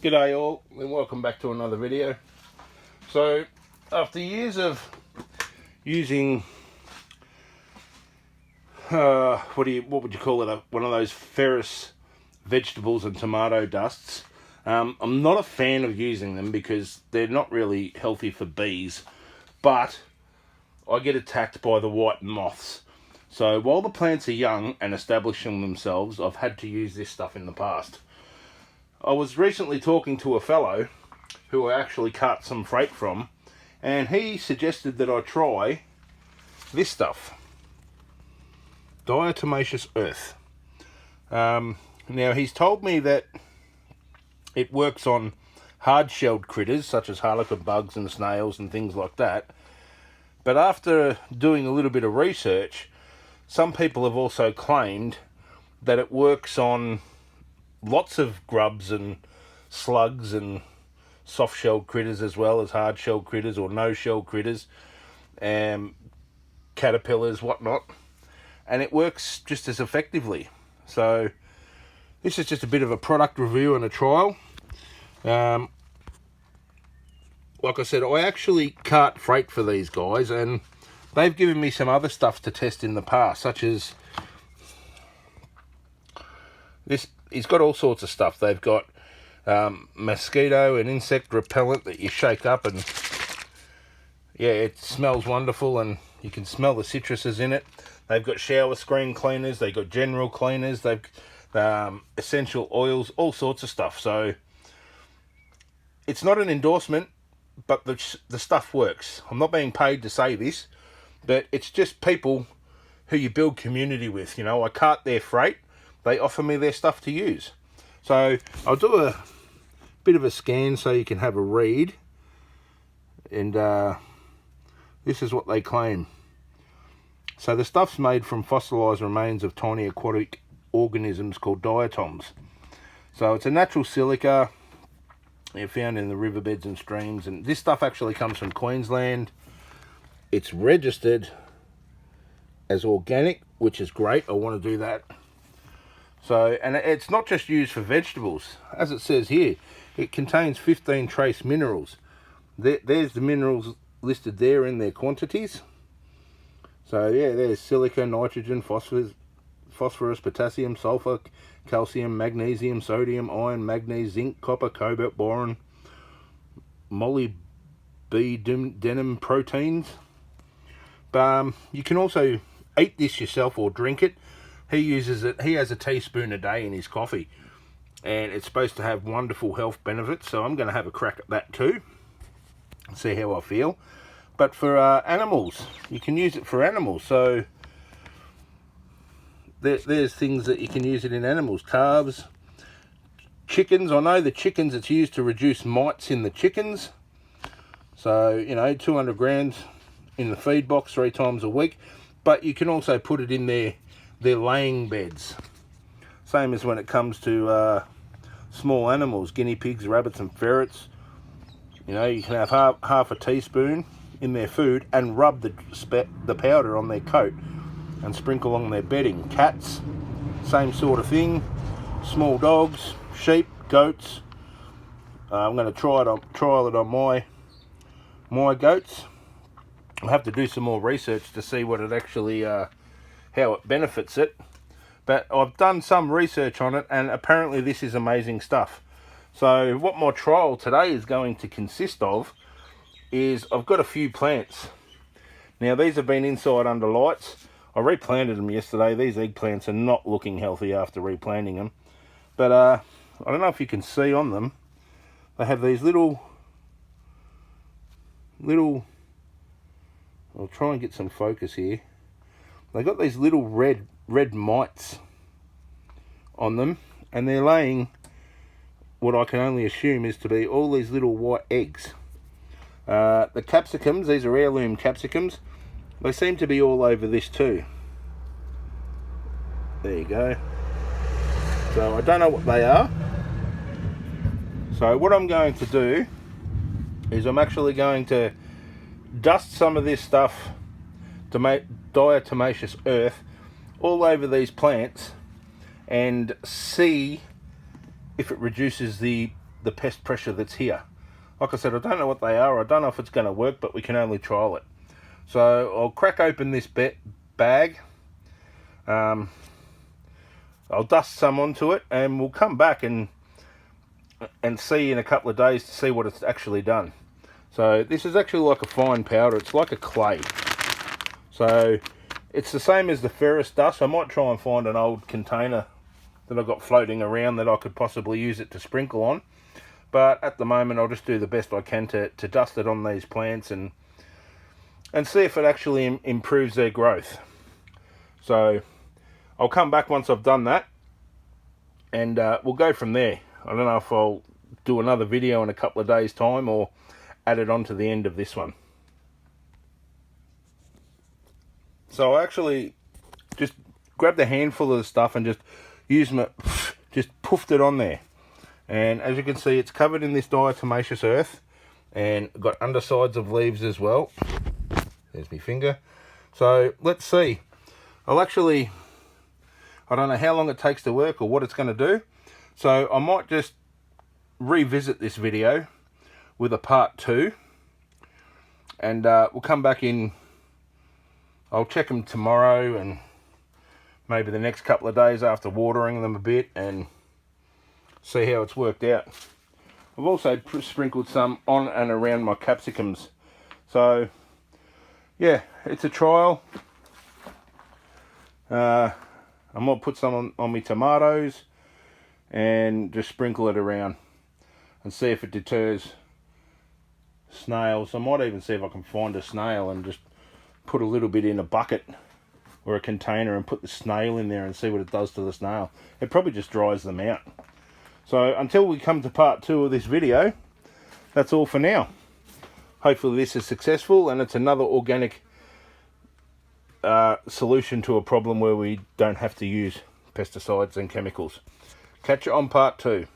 G'day all, and welcome back to another video. So, after years of using, what would you call it, one of those ferrous vegetables and tomato dusts, I'm not a fan of using them because they're not really healthy for bees, but I get attacked by the white moths. So while the plants are young and establishing themselves, I've had to use this stuff in the past. I was recently talking to a fellow who I actually cut some freight from, and he suggested that I try this stuff, diatomaceous earth. Now he's told me that it works on hard-shelled critters such as harlequin bugs and snails and things like that, but after doing a little bit of research, some people have also claimed that it works on lots of grubs and slugs and soft-shelled critters as well as hard-shelled critters or no-shelled critters, caterpillars, whatnot, and it works just as effectively. So this is just a bit of a product review and a trial. Like I said, I actually cart freight for these guys, and they've given me some other stuff to test in the past, such as this. He's got all sorts of stuff. They've got mosquito and insect repellent that you shake up, and yeah, it smells wonderful, and you can smell the citruses in it. They've got shower screen cleaners, they've got general cleaners, they've essential oils, all sorts of stuff. So it's not an endorsement, but the stuff works. I'm not being paid to say this, but it's just people who you build community with. You know, I cart their freight, they offer me their stuff to use. So I'll do a bit of a scan so you can have a read. And this is what they claim. So the stuff's made from fossilised remains of tiny aquatic organisms called diatoms. So it's a natural silica found in the riverbeds and streams. And this stuff actually comes from Queensland. It's registered as organic, which is great. I want to do that. So, and it's not just used for vegetables. As it says here, it contains 15 trace minerals. There's the minerals listed there in their quantities. So yeah, there's silica, nitrogen, phosphorus, potassium, sulfur, calcium, magnesium, sodium, iron, manganese, zinc, copper, cobalt, boron, molybdenum proteins. You can also eat this yourself or drink it. He uses it. He has a teaspoon a day in his coffee, and it's supposed to have wonderful health benefits. So I'm going to have a crack at that too, see how I feel. But for animals, you can use it for animals. So there's things that you can use it in animals. Calves, chickens. I know the chickens, it's used to reduce mites in the chickens. So, you know, 200 grams in the feed box 3 times a week. But you can also put it in their laying beds. Same as when it comes to small animals, guinea pigs, rabbits and ferrets. You know, you can have half a teaspoon in their food and rub the powder on their coat and sprinkle on their bedding. Cats, same sort of thing. Small dogs, sheep, goats. I'm going to trial it on my goats. I'll have to do some more research to see what it actually how it benefits it, but I've done some research on it, and apparently this is amazing stuff. So what my trial today is going to consist of is I've got a few plants. Now these have been inside under lights. I replanted them yesterday. These eggplants are not looking healthy after replanting them, but I don't know if you can see on them, they have these little I'll try and get some focus here. They got these little red mites on them, and they're laying what I can only assume is to be all these little white eggs. The capsicums, these are heirloom capsicums, they seem to be all over this too. There you go. So I don't know what they are. So what I'm going to do is I'm actually going to dust some of this stuff to make diatomaceous earth all over these plants and see if it reduces the the pest pressure that's here. Like I said, I don't know what they are. I don't know if it's going to work, but we can only trial it. So I'll crack open this bag. I'll dust some onto it, and we'll come back and see in a couple of days to see what it's actually done. So this is actually like a fine powder. It's like a clay. So it's the same as the ferrous dust. I might try and find an old container that I've got floating around that I could possibly use it to sprinkle on. But at the moment, I'll just do the best I can to dust it on these plants and see if it actually improves their growth. So I'll come back once I've done that, and we'll go from there. I don't know if I'll do another video in a couple of days' time or add it on to the end of this one. So I actually just grabbed a handful of the stuff and just poofed it on there. And as you can see, it's covered in this diatomaceous earth and got undersides of leaves as well. There's my finger. So let's see. I don't know how long it takes to work or what it's going to do. So I might just revisit this video with a part 2. And we'll come back in. I'll check them tomorrow and maybe the next couple of days after watering them a bit and see how it's worked out. I've also sprinkled some on and around my capsicums. So yeah, it's a trial. I might put some on my tomatoes and just sprinkle it around and see if it deters snails. I might even see if I can find a snail and just put a little bit in a bucket or a container and put the snail in there and see what it does to the snail. It probably just dries them out. So until we come to part 2 of this video, that's all for now. Hopefully this is successful and it's another organic solution to a problem where we don't have to use pesticides and chemicals. Catch you on part 2.